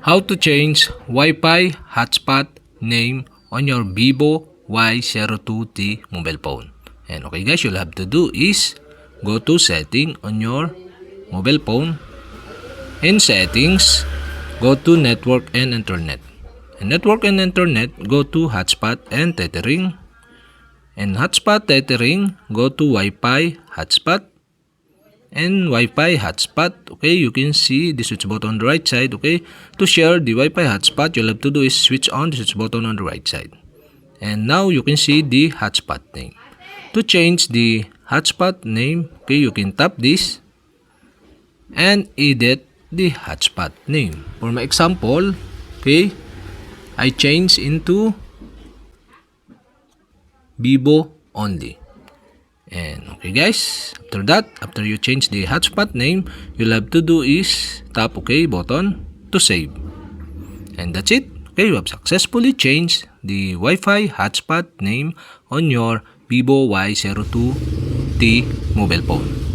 How to change Wi-Fi hotspot name on your Vivo Y02t mobile phone. And okay guys, you'll have to do is go to setting on your mobile phone. In settings, go to network and internet. In network and internet, go to hotspot and tethering. In hotspot tethering, go to Wi-Fi hotspot. And Wi-Fi hotspot, okay, you can see the switch button on the right side. Okay, to share the Wi-Fi hotspot, you'll have to do is switch on the switch button on the right side. And now you can see the hotspot name. To change the hotspot name, okay, you can tap this and edit the hotspot name. For my example, okay, I change into Vivo only. And okay guys, after that, after you change the hotspot name, you'll have to do is tap OK button to save. And that's it. Okay, you have successfully changed the Wi-Fi hotspot name on your Vivo Y02t mobile phone.